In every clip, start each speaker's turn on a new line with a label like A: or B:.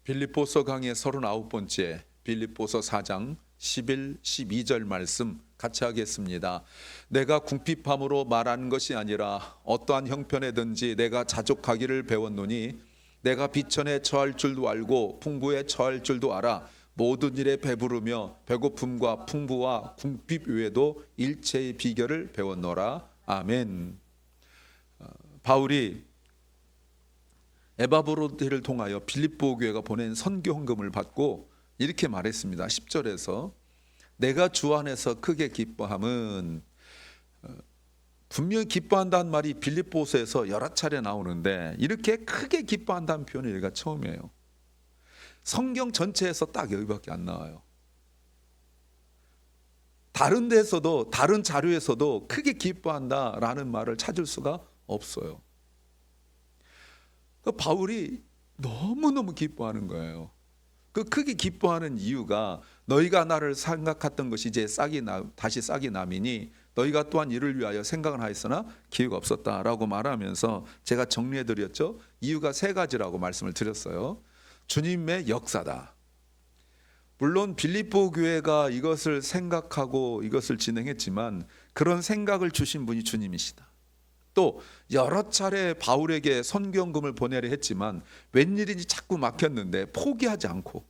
A: 빌립보서 강의 39번째 빌립보서 4장 11, 12절 말씀 같이 하겠습니다. 내가 궁핍함으로 말하는 것이 아니라 어떠한 형편에든지 내가 자족하기를 배웠노니 내가 비천에 처할 줄도 알고 풍부에 처할 줄도 알아 모든 일에 배부르며 배고픔과 풍부와 궁핍 외에도 일체의 비결을 배웠노라. 아멘. 바울이 에바브로데를 통하여 빌립보 교회가 보낸 선교 헌금을 받고 이렇게 말했습니다. 10절에서 내가 주 안에서 크게 기뻐함은, 분명히 기뻐한다는 말이 빌립보서에서 여러 차례 나오는데 이렇게 크게 기뻐한다는 표현이 여기가 처음이에요. 성경 전체에서 딱 여기밖에 안 나와요. 다른 데서도 다른 자료에서도 크게 기뻐한다라는 말을 찾을 수가 없어요. 바울이 너무너무 기뻐하는 거예요. 그 크게 기뻐하는 이유가 너희가 나를 생각했던 것이 이제 다시 싹이 남이니 너희가 또한 이를 위하여 생각을 하였으나 기회가 없었다라고 말하면서 제가 정리해 드렸죠. 이유가 세 가지라고 말씀을 드렸어요. 주님의 역사다. 물론 빌립보 교회가 이것을 생각하고 이것을 진행했지만 그런 생각을 주신 분이 주님이시다. 또 여러 차례 바울에게 선교헌금을 보내려 했지만 웬일인지 자꾸 막혔는데 포기하지 않고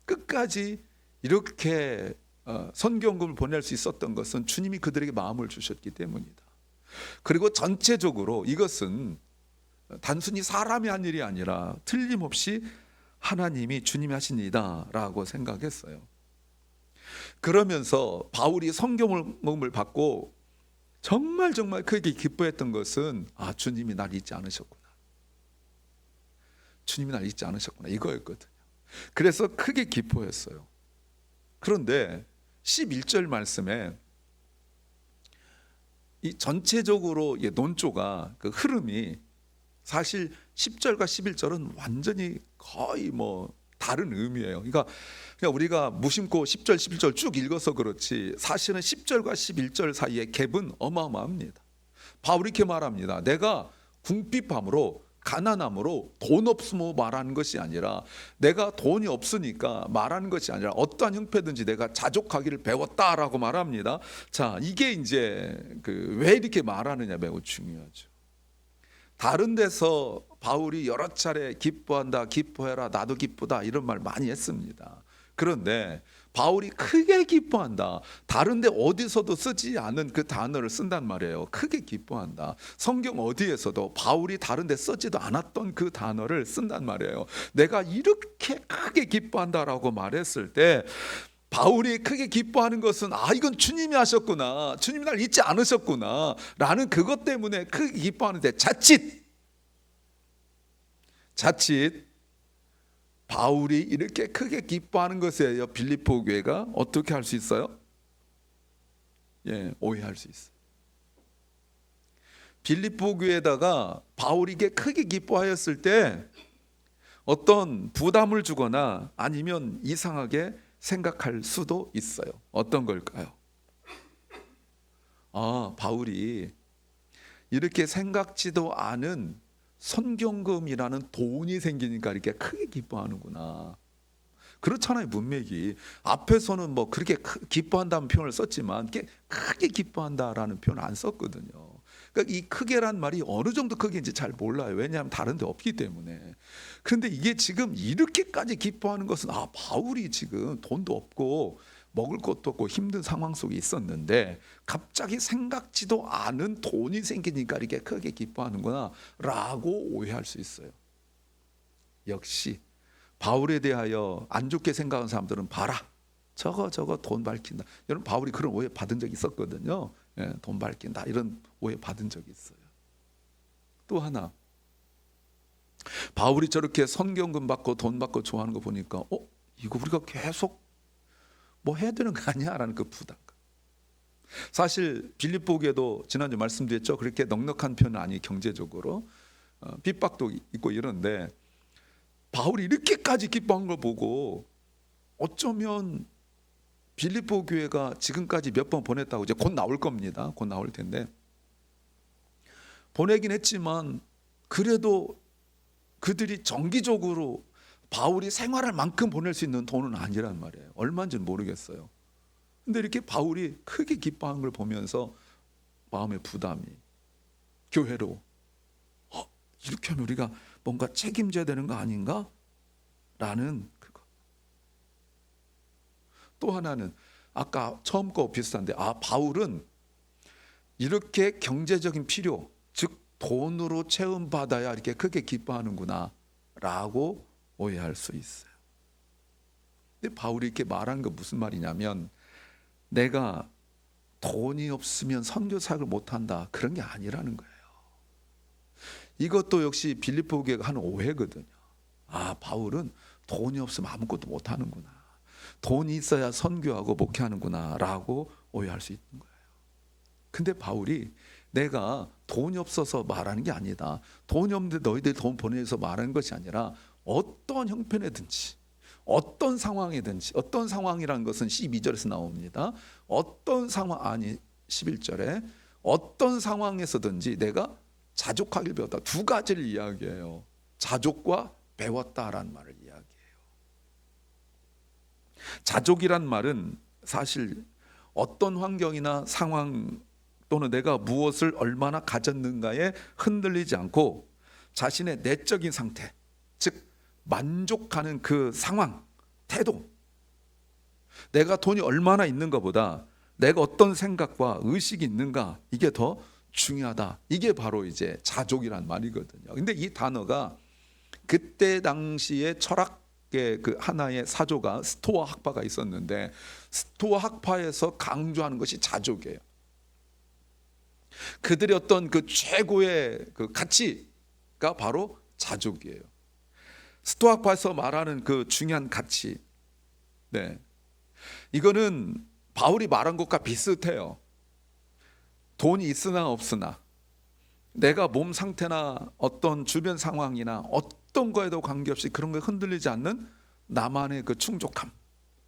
A: 끝까지 이렇게 선교헌금을 보낼 수 있었던 것은 주님이 그들에게 마음을 주셨기 때문이다. 그리고 전체적으로 이것은 단순히 사람이 한 일이 아니라 틀림없이 하나님이 주님이 하신 일이다 라고 생각했어요. 그러면서 바울이 선교헌금을 받고 정말 크게 기뻐했던 것은 주님이 날 잊지 않으셨구나. 주님이 날 잊지 않으셨구나 이거였거든요. 그래서 크게 기뻐했어요. 그런데 11절 말씀에 이 전체적으로 논조가 그 흐름이 사실 10절과 11절은 완전히 거의 다른 의미예요. 그러니까 우리가 무심코 10절, 11절 쭉 읽어서 그렇지 사실은 10절과 11절 사이의 갭은 어마어마합니다. 바울이 이렇게 말합니다. 내가 궁핍함으로 가난함으로 돈 없으면 말하는 것이 아니라 내가 돈이 없으니까 말하는 것이 아니라 어떠한 형편든지 내가 자족하기를 배웠다라고 말합니다. 자, 이게 이제 왜 이렇게 말하느냐 매우 중요하죠. 다른 데서 바울이 여러 차례 기뻐한다, 기뻐해라, 나도 기쁘다 이런 말 많이 했습니다. 그런데 바울이 크게 기뻐한다. 다른데 어디서도 쓰지 않은 그 단어를 쓴단 말이에요. 크게 기뻐한다. 성경 어디에서도 바울이 다른데 쓰지도 않았던 그 단어를 쓴단 말이에요. 내가 이렇게 크게 기뻐한다라고 말했을 때 바울이 크게 기뻐하는 것은 이건 주님이 하셨구나, 주님이 날 잊지 않으셨구나 라는 그것 때문에 크게 기뻐하는데 자칫 바울이 이렇게 크게 기뻐하는 것이에요. 빌립보 교회가 어떻게 할 수 있어요? 오해할 수 있어요. 빌립보 교회에다가 바울이 이게 크게 기뻐하였을 때 어떤 부담을 주거나 아니면 이상하게 생각할 수도 있어요. 어떤 걸까요? 바울이 이렇게 생각지도 않은 선교헌금이라는 돈이 생기니까 이렇게 크게 기뻐하는구나. 그렇잖아요. 문맥이 앞에서는 그렇게 기뻐한다는 표현을 썼지만 크게 기뻐한다라는 표현을 안 썼거든요. 그러니까 이 크게란 말이 어느 정도 크게인지 잘 몰라요. 왜냐하면 다른 데 없기 때문에. 그런데 이게 지금 이렇게까지 기뻐하는 것은 바울이 지금 돈도 없고 먹을 것도 없고 힘든 상황 속에 있었는데 갑자기 생각지도 않은 돈이 생기니까 이렇게 크게 기뻐하는구나 라고 오해할 수 있어요. 역시 바울에 대하여 안 좋게 생각하는 사람들은 봐라, 저거 돈 밝힌다. 여러분, 바울이 그런 오해 받은 적이 있었거든요. 돈 밝힌다 이런 오해 받은 적이 있어요. 또 하나, 바울이 저렇게 선교헌금 받고 돈 받고 좋아하는 거 보니까 이거 우리가 계속 해야 되는 거 아니야? 라는 그 부담감. 사실 빌립보 교회도 지난주 말씀드렸죠. 그렇게 넉넉한 편은 아니, 경제적으로 핍박도 있고 이런데 바울이 이렇게까지 기뻐한 걸 보고 어쩌면 빌립보 교회가 지금까지 몇 번 보냈다고, 이제 곧 나올 겁니다. 곧 나올 텐데 보내긴 했지만 그래도 그들이 정기적으로 바울이 생활할 만큼 보낼 수 있는 돈은 아니란 말이에요. 얼마인지는 모르겠어요. 근데 이렇게 바울이 크게 기뻐하는 걸 보면서 마음의 부담이, 교회로 이렇게 하면 우리가 뭔가 책임져야 되는 거 아닌가? 라는 그거. 또 하나는 아까 처음 거 비슷한데, 바울은 이렇게 경제적인 필요, 즉 돈으로 채움받아야 이렇게 크게 기뻐하는구나 라고 오해할 수 있어요. 근데 바울이 이렇게 말하는 거 무슨 말이냐면, 내가 돈이 없으면 선교 사역을 못한다, 그런 게 아니라는 거예요. 이것도 역시 빌립보 교회가 하는 오해거든요. 바울은 돈이 없으면 아무것도 못하는구나, 돈이 있어야 선교하고 목회하는구나 라고 오해할 수 있는 거예요. 근데 바울이 내가 돈이 없어서 말하는 게 아니다, 돈이 없는데 너희들 돈 보내서 말하는 것이 아니라 어떤 형편이든지, 어떤 상황이든지, 어떤 상황이라는 것은 12절에서 나옵니다. 어떤 상황, 11절에 어떤 상황에서든지 내가 자족하길 배웠다. 두 가지를 이야기해요. 자족과 배웠다라는 말을 이야기해요. 자족이란 말은 사실 어떤 환경이나 상황 또는 내가 무엇을 얼마나 가졌는가에 흔들리지 않고 자신의 내적인 상태, 즉 만족하는 그 상황, 태도, 내가 돈이 얼마나 있는 것보다 내가 어떤 생각과 의식이 있는가, 이게 더 중요하다. 이게 바로 이제 자족이란 말이거든요. 근데 이 단어가 그때 당시에 철학의 그 하나의 사조가 스토아 학파가 있었는데, 스토아 학파에서 강조하는 것이 자족이에요. 그들의 어떤 그 최고의 그 가치가 바로 자족이에요. 스토아파에서 말하는 그 중요한 가치, 이거는 바울이 말한 것과 비슷해요. 돈이 있으나 없으나 내가 몸 상태나 어떤 주변 상황이나 어떤 거에도 관계없이 그런 거에 흔들리지 않는 나만의 그 충족함,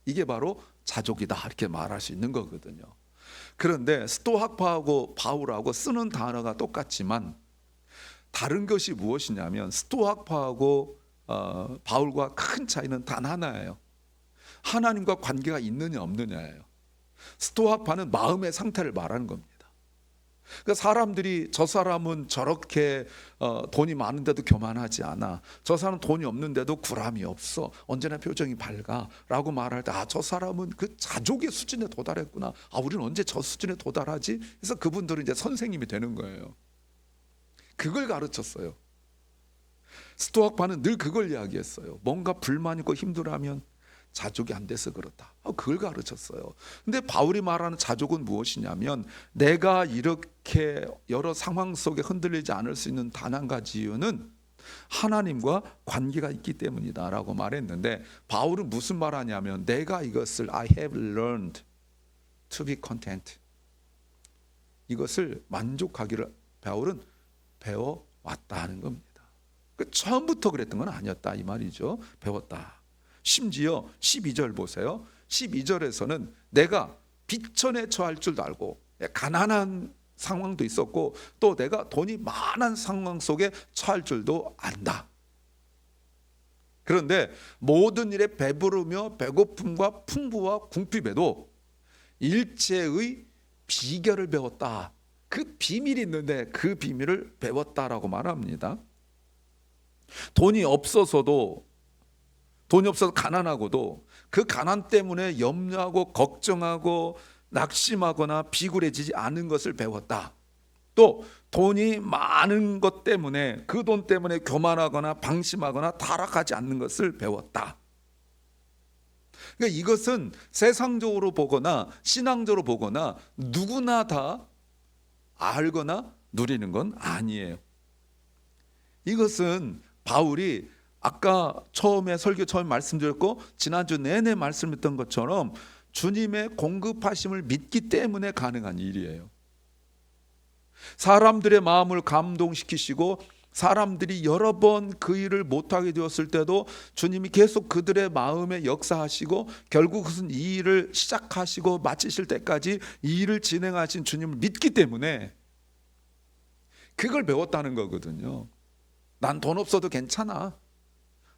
A: 이게 바로 자족이다, 이렇게 말할 수 있는 거거든요. 그런데 스토아파하고 바울하고 쓰는 단어가 똑같지만 다른 것이 무엇이냐면, 스토아파하고 바울과 큰 차이는 단 하나예요. 하나님과 관계가 있느냐 없느냐예요. 스토아파는 마음의 상태를 말하는 겁니다. 그러니까 사람들이 저 사람은 저렇게 돈이 많은데도 교만하지 않아, 저 사람은 돈이 없는데도 구람이 없어, 언제나 표정이 밝아 라고 말할 때, 저 사람은 그 자족의 수준에 도달했구나, 우리는 언제 저 수준에 도달하지? 그래서 그분들은 이제 선생님이 되는 거예요. 그걸 가르쳤어요. 스토아파는 늘 그걸 이야기했어요. 뭔가 불만 있고 힘들어하면 자족이 안 돼서 그렇다, 그걸 가르쳤어요. 근데 바울이 말하는 자족은 무엇이냐면, 내가 이렇게 여러 상황 속에 흔들리지 않을 수 있는 단 한 가지 이유는 하나님과 관계가 있기 때문이다 라고 말했는데, 바울은 무슨 말하냐면, 내가 이것을 I have learned to be content, 이것을 만족하기를 바울은 배워왔다는 겁니다. 처음부터 그랬던 건 아니었다 이 말이죠. 배웠다. 심지어 12절 보세요. 12절에서는 내가 비천에 처할 줄도 알고, 가난한 상황도 있었고, 또 내가 돈이 많은 상황 속에 처할 줄도 안다. 그런데 모든 일에 배부르며 배고픔과 풍부와 궁핍에도 일체의 비결을 배웠다. 그 비밀이 있는데 그 비밀을 배웠다라고 말합니다. 돈이 없어서 가난하고도 그 가난 때문에 염려하고 걱정하고 낙심하거나 비굴해지지 않은 것을 배웠다. 또 돈이 많은 것 때문에, 그 돈 때문에 교만하거나 방심하거나 타락하지 않는 것을 배웠다. 그러니까 이것은 세상적으로 보거나 신앙적으로 보거나 누구나 다 알거나 누리는 건 아니에요. 이것은 바울이 아까 설교 처음에 말씀드렸고 지난주 내내 말씀했던 것처럼 주님의 공급하심을 믿기 때문에 가능한 일이에요. 사람들의 마음을 감동시키시고 사람들이 여러 번 그 일을 못하게 되었을 때도 주님이 계속 그들의 마음에 역사하시고 결국 그것은 이 일을 시작하시고 마치실 때까지 이 일을 진행하신 주님을 믿기 때문에 그걸 배웠다는 거거든요. 난 돈 없어도 괜찮아,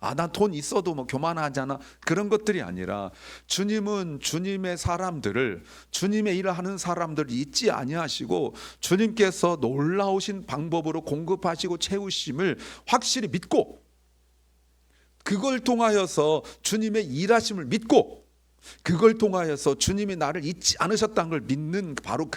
A: 난 돈 있어도 뭐 교만하잖아. 그런 것들이 아니라 주님은 주님의 사람들을, 주님의 일을 하는 사람들을 잊지 아니하시고 주님께서 놀라우신 방법으로 공급하시고 채우심을 확실히 믿고, 그걸 통하여서 주님의 일하심을 믿고, 그걸 통하여서 주님이 나를 잊지 않으셨다는 걸 믿는 바로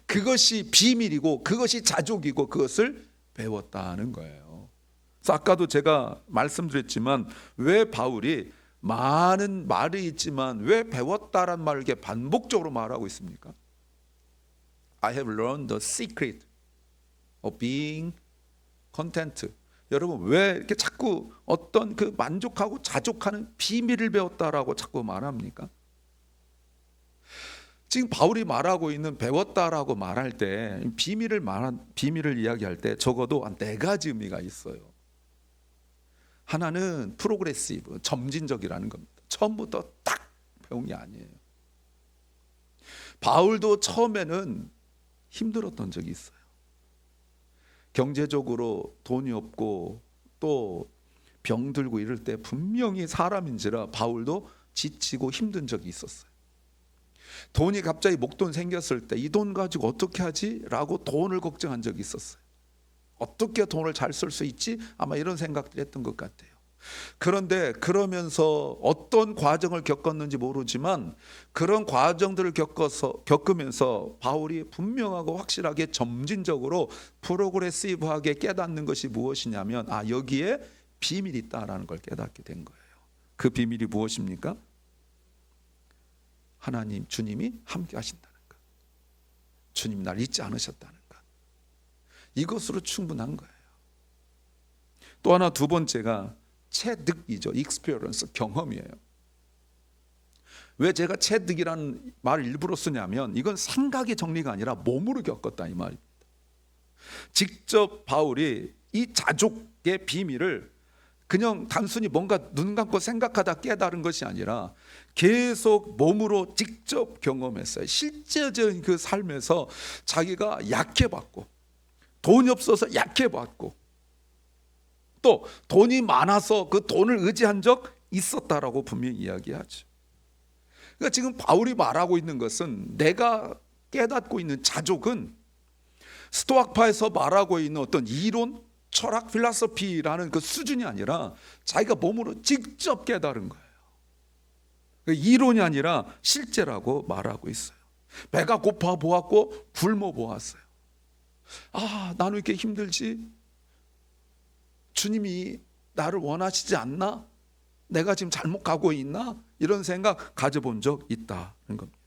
A: 그것이 비밀이고 그것이 자족이고 그것을 배웠다는 거예요. 그래서 아까도 제가 말씀드렸지만 왜 바울이 많은 말이 있지만 왜 배웠다란 말을 이렇게 반복적으로 말하고 있습니까? I have learned the secret of being content. 여러분 왜 이렇게 자꾸 어떤 그 만족하고 자족하는 비밀을 배웠다라고 자꾸 말합니까? 지금 바울이 말하고 있는 배웠다라고 말할 때 비밀을 이야기할 때 적어도 한 4가지 의미가 있어요. 하나는 프로그레시브, 점진적이라는 겁니다. 처음부터 딱 배운 게 아니에요. 바울도 처음에는 힘들었던 적이 있어요. 경제적으로 돈이 없고 또 병들고 이럴 때 분명히 사람인지라 바울도 지치고 힘든 적이 있었어요. 돈이 갑자기 목돈 생겼을 때 이 돈 가지고 어떻게 하지? 라고 돈을 걱정한 적이 있었어요. 어떻게 돈을 잘 쓸 수 있지? 아마 이런 생각들 했던 것 같아요. 그런데 그러면서 어떤 과정을 겪었는지 모르지만 그런 과정들을 겪으면서 바울이 분명하고 확실하게 점진적으로 프로그레시브하게 깨닫는 것이 무엇이냐면 여기에 비밀이 있다라는 걸 깨닫게 된 거예요. 그 비밀이 무엇입니까? 하나님, 주님이 함께 하신다는 것, 주님이 날 잊지 않으셨다는 것, 이것으로 충분한 거예요. 또 하나, 두 번째가 체득이죠. 익스피리언스, 경험이에요. 왜 제가 체득이라는 말을 일부러 쓰냐면 이건 생각의 정리가 아니라 몸으로 겪었다 이 말입니다. 직접 바울이 이 자족의 비밀을 그냥 단순히 뭔가 눈 감고 생각하다 깨달은 것이 아니라 계속 몸으로 직접 경험했어요. 실제적인 그 삶에서 자기가 약해봤고, 돈이 없어서 약해봤고, 또 돈이 많아서 그 돈을 의지한 적 있었다라고 분명히 이야기하죠. 그러니까 지금 바울이 말하고 있는 것은 내가 깨닫고 있는 자족은 스토아파에서 말하고 있는 어떤 이론, 철학, 필라소피라는 그 수준이 아니라 자기가 몸으로 직접 깨달은 거예요. 이론이 아니라 실제라고 말하고 있어요. 배가 고파 보았고 굶어 보았어요. 나는 왜 이렇게 힘들지? 주님이 나를 원하시지 않나? 내가 지금 잘못 가고 있나? 이런 생각 가져본 적 있다는 겁니다.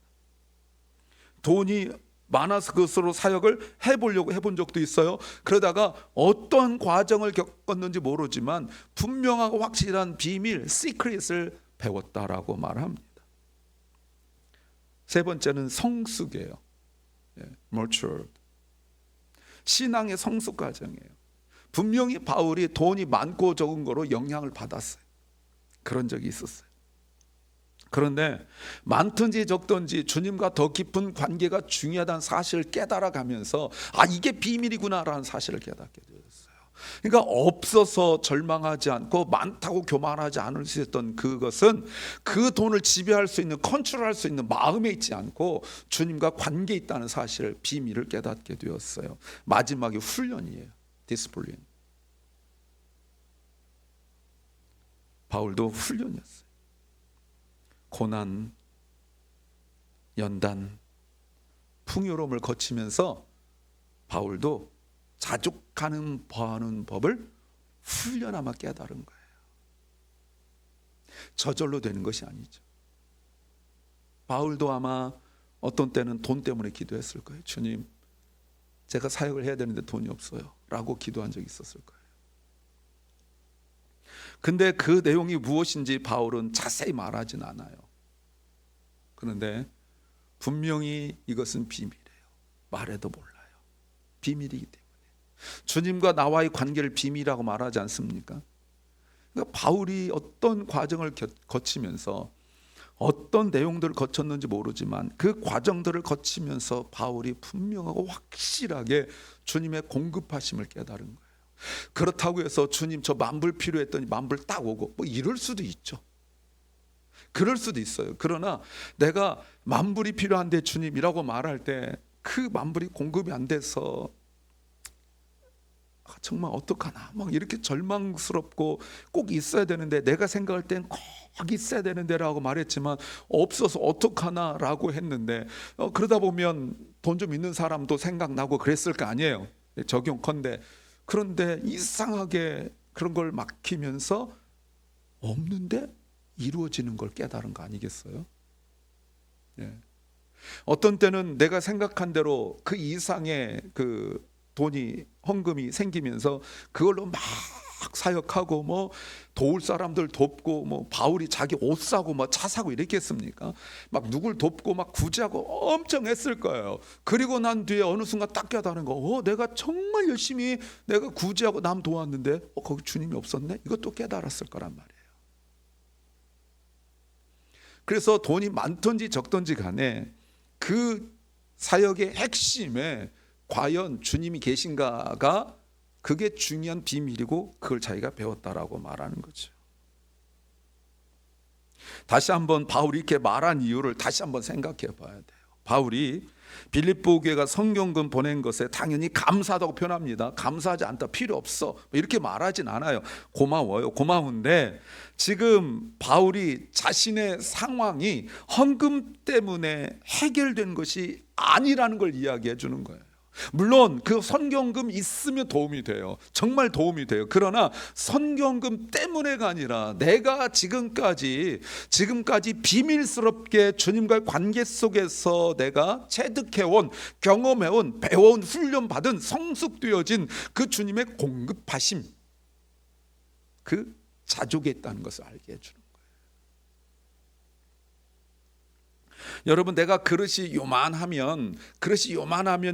A: 돈이 많아서 그것으로 사역을 해보려고 해본 적도 있어요. 그러다가 어떤 과정을 겪었는지 모르지만 분명하고 확실한 비밀, 시크릿을 배웠다라고 말합니다. 세 번째는 성숙이에요. matured. 신앙의 성숙 과정이에요. 분명히 바울이 돈이 많고 적은 거로 영향을 받았어요. 그런 적이 있었어요. 그런데 많든지 적든지 주님과 더 깊은 관계가 중요하다는 사실을 깨달아가면서 이게 비밀이구나라는 사실을 깨닫게 되었어요. 그러니까 없어서 절망하지 않고 많다고 교만하지 않을 수 있었던 그것은 그 돈을 지배할 수 있는, 컨트롤할 수 있는 마음에 있지 않고 주님과 관계에 있다는 사실을, 비밀을 깨닫게 되었어요. 마지막에 훈련이에요. 디스플린. 바울도 훈련이었어요. 고난, 연단, 풍요로움을 거치면서 바울도 자족하는 법을 훈련하며 깨달은 거예요. 저절로 되는 것이 아니죠. 바울도 아마 어떤 때는 돈 때문에 기도했을 거예요. 주님, 제가 사역을 해야 되는데 돈이 없어요 라고 기도한 적이 있었을 거예요. 근데 그 내용이 무엇인지 바울은 자세히 말하진 않아요. 그런데 분명히 이것은 비밀이에요. 말해도 몰라요. 비밀이기 때문에. 주님과 나와의 관계를 비밀이라고 말하지 않습니까? 그러니까 바울이 어떤 과정을 거치면서 어떤 내용들을 거쳤는지 모르지만 그 과정들을 거치면서 바울이 분명하고 확실하게 주님의 공급하심을 깨달은 거예요. 그렇다고 해서 주님 저 만불 필요했더니 만불 딱 오고 뭐 이럴 수도 있죠. 그럴 수도 있어요. 그러나 내가 만불이 필요한데 주님이라고 말할 때 그 만불이 공급이 안 돼서 정말 어떡하나 막 이렇게 절망스럽고 꼭 있어야 되는데 내가 생각할 땐 꼭 있어야 되는데 라고 말했지만 없어서 어떡하나 라고 했는데 그러다 보면 돈 좀 있는 사람도 생각나고 그랬을 거 아니에요. 적용컨대. 그런데 이상하게 그런 걸 막히면서 없는데 이루어지는 걸 깨달은 거 아니겠어요? 예. 어떤 때는 내가 생각한 대로 그 이상의 그 돈이 헌금이 생기면서 그걸로 막 사역하고 뭐 도울 사람들 돕고 뭐 바울이 자기 옷 사고 뭐 차 사고 이랬겠습니까? 막 누굴 돕고 막 구제하고 엄청 했을 거예요. 그리고 난 뒤에 어느 순간 딱 깨달은 거, 내가 정말 열심히 내가 구제하고 남 도왔는데 거기 주님이 없었네? 이것도 깨달았을 거란 말이에요. 그래서 돈이 많든지 적든지 간에 그 사역의 핵심에 과연 주님이 계신가가 그게 중요한 비밀이고 그걸 자기가 배웠다라고 말하는 거죠. 다시 한번 바울이 이렇게 말한 이유를 다시 한번 생각해 봐야 돼요. 바울이 빌립보 교회가 성경금 보낸 것에 당연히 감사하다고 표현합니다. 감사하지 않다, 필요 없어 이렇게 말하진 않아요. 고마워요. 고마운데 지금 바울이 자신의 상황이 헌금 때문에 해결된 것이 아니라는 걸 이야기해 주는 거예요. 물론 그 선경금 있으면 도움이 돼요. 정말 도움이 돼요. 그러나 선경금 때문에가 아니라 내가 지금까지 비밀스럽게 주님과의 관계 속에서 내가 체득해온, 경험해온, 배워온, 훈련받은, 성숙되어진 그 주님의 공급하심, 그 자족에 있다는 것을 알게 해주는 거예요. 여러분, 내가 그릇이 요만하면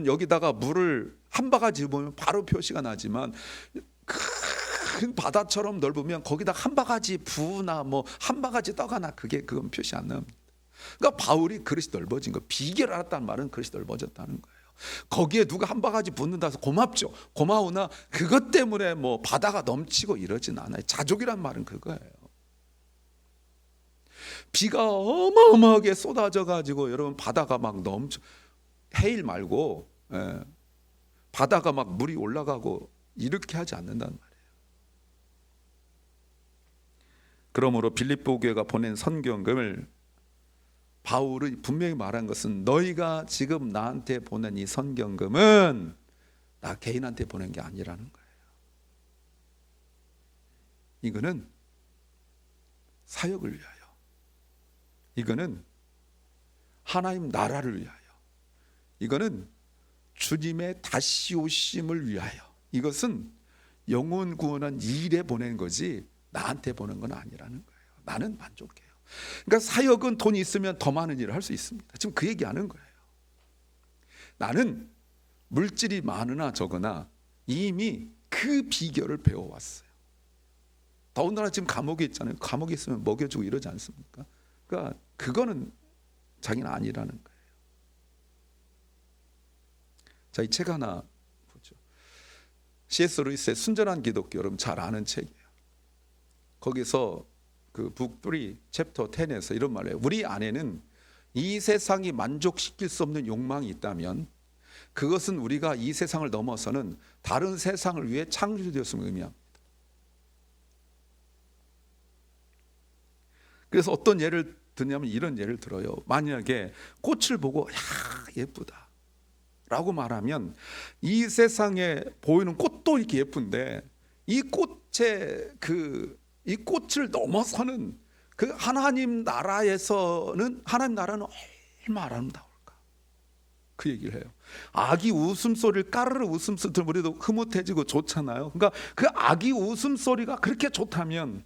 A: 여기다가 물을 한 바가지 보면 바로 표시가 나지만 큰 바다처럼 넓으면 거기다 한 바가지 부나 뭐 한 바가지 떡 하나 그건 표시 안 납니다. 그러니까 바울이 그릇이 넓어진 거, 비결을 알았다는 말은 그릇이 넓어졌다는 거예요. 거기에 누가 한 바가지 붓는다 해서 고맙죠. 고마우나 그것 때문에 뭐 바다가 넘치고 이러진 않아요. 자족이란 말은 그거예요. 비가 어마어마하게 쏟아져 가지고 여러분 바다가 막 넘쳐, 해일 말고 바다가 막 물이 올라가고 이렇게 하지 않는단 말이에요. 그러므로 빌립보 교회가 보낸 선경금을 바울이 분명히 말한 것은 너희가 지금 나한테 보낸 이 선경금은 나 개인한테 보낸 게 아니라는 거예요. 이거는 사역을 위하여, 이거는 하나님 나라를 위하여, 이거는 주님의 다시 오심을 위하여, 이것은 영혼 구원한 일에 보낸 거지 나한테 보낸 건 아니라는 거예요. 나는 만족해요. 그러니까 사역은 돈이 있으면 더 많은 일을 할 수 있습니다. 지금 그 얘기하는 거예요. 나는 물질이 많으나 적으나 이미 그 비결을 배워왔어요. 더군다나 지금 감옥에 있잖아요. 감옥에 있으면 먹여주고 이러지 않습니까? 그러니까 그거는 자기는 아니라는 거예요. 자, 이 책 하나 보죠. C.S. 루이스의 순전한 기독교, 여러분 잘 아는 책이에요. 거기서 그 북 3 챕터 10에서 이런 말을 해요. 우리 안에는 이 세상이 만족시킬 수 없는 욕망이 있다면 그것은 우리가 이 세상을 넘어서는 다른 세상을 위해 창조되었음을 의미합니다. 그래서 어떤 예를 드냐면 이런 예를 들어요. 만약에 꽃을 보고 야 예쁘다 라고 말하면 이 세상에 보이는 꽃도 이렇게 예쁜데 이 꽃을 넘어서는 그 하나님 나라에서는, 하나님 나라는 얼마나 아름다울까, 그 얘기를 해요. 아기 웃음소리를, 까르르 웃음소리 들으면 우리도 흐뭇해지고 좋잖아요. 그러니까 그 아기 웃음소리가 그렇게 좋다면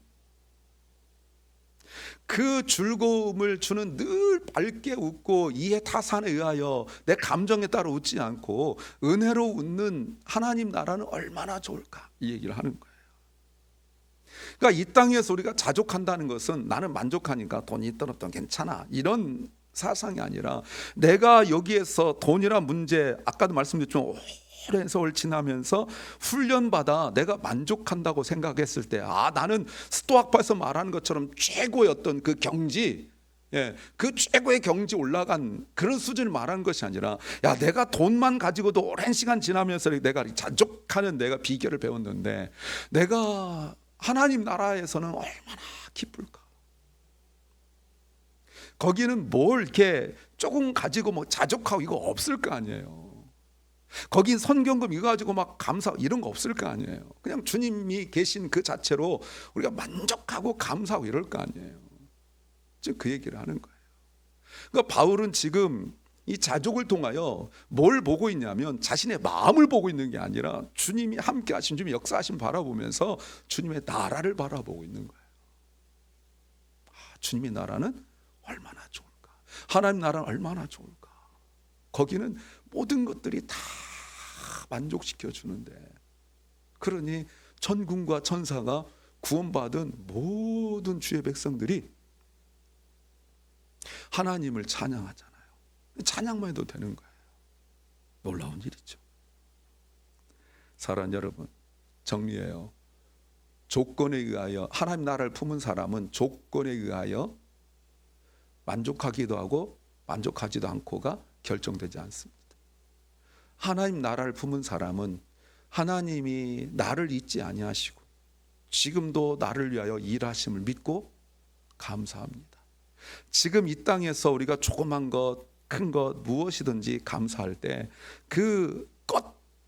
A: 그 즐거움을 주는, 늘 밝게 웃고 이해타산에 의하여 내 감정에 따라 웃지 않고 은혜로 웃는 하나님 나라는 얼마나 좋을까, 이 얘기를 하는 거예요. 그러니까 이 땅에서 우리가 자족한다는 것은 나는 만족하니까 돈이 있든 없든 괜찮아, 이런 사상이 아니라 내가 여기에서 돈이란 문제, 아까도 말씀드렸지만 오랜 세월 지나면서 훈련받아 내가 만족한다고 생각했을 때, 나는 스토아크에서 말하는 것처럼 최고의 어떤 그 경지, 그 최고의 경지 올라간 그런 수준을 말하는 것이 아니라, 내가 돈만 가지고도 오랜 시간 지나면서 내가 자족하는 내가 비결을 배웠는데, 내가 하나님 나라에서는 얼마나 기쁠까. 거기는 뭘 이렇게 조금 가지고 뭐 자족하고 이거 없을 거 아니에요. 거긴 선경금 이거 가지고 막 감사 이런 거 없을 거 아니에요. 그냥 주님이 계신 그 자체로 우리가 만족하고 감사하고 이럴 거 아니에요. 지금 그 얘기를 하는 거예요. 그러니까 바울은 지금 이 자족을 통하여 뭘 보고 있냐면, 자신의 마음을 보고 있는 게 아니라 주님이 함께 하신, 주님이 역사하신 바라보면서 주님의 나라를 바라보고 있는 거예요. 주님의 나라는 얼마나 좋을까, 하나님 나라는 얼마나 좋을까. 거기는 모든 것들이 다 만족시켜 주는데, 그러니 천군과 천사가 구원받은 모든 주의 백성들이 하나님을 찬양하잖아요. 찬양만 해도 되는 거예요. 놀라운 일이죠. 사랑하는 여러분, 정리해요. 조건에 의하여, 하나님 나라를 품은 사람은 조건에 의하여 만족하기도 하고 만족하지도 않고가 결정되지 않습니다. 하나님 나라를 품은 사람은 하나님이 나를 잊지 아니하시고 지금도 나를 위하여 일하심을 믿고 감사합니다. 지금 이 땅에서 우리가 조그만 것, 큰 것 무엇이든지 감사할 때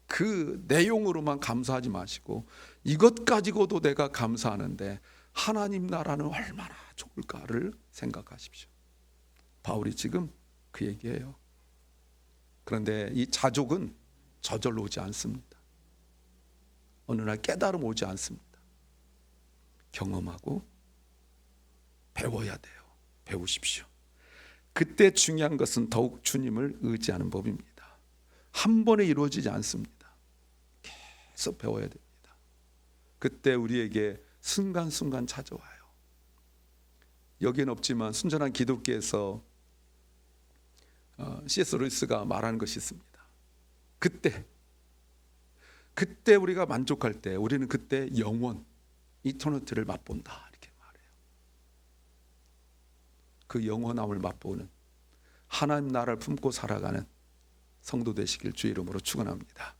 A: 그 내용으로만 감사하지 마시고, 이것 가지고도 내가 감사하는데 하나님 나라는 얼마나 좋을까를 생각하십시오. 바울이 지금 그 얘기예요. 그런데 이 자족은 저절로 오지 않습니다. 어느 날 깨달음 오지 않습니다. 경험하고 배워야 돼요. 배우십시오. 그때 중요한 것은 더욱 주님을 의지하는 법입니다. 한 번에 이루어지지 않습니다. 계속 배워야 됩니다. 그때 우리에게 순간순간 찾아와요. 여기는 없지만 순전한 기독교에서 C.S. 루이스가 말하는 것이 있습니다. 그때 우리가 만족할 때 우리는 그때 영원, 이터니티를 맛본다, 이렇게 말해요. 그 영원함을 맛보는 하나님 나라를 품고 살아가는 성도 되시길 주의 이름으로 축원합니다.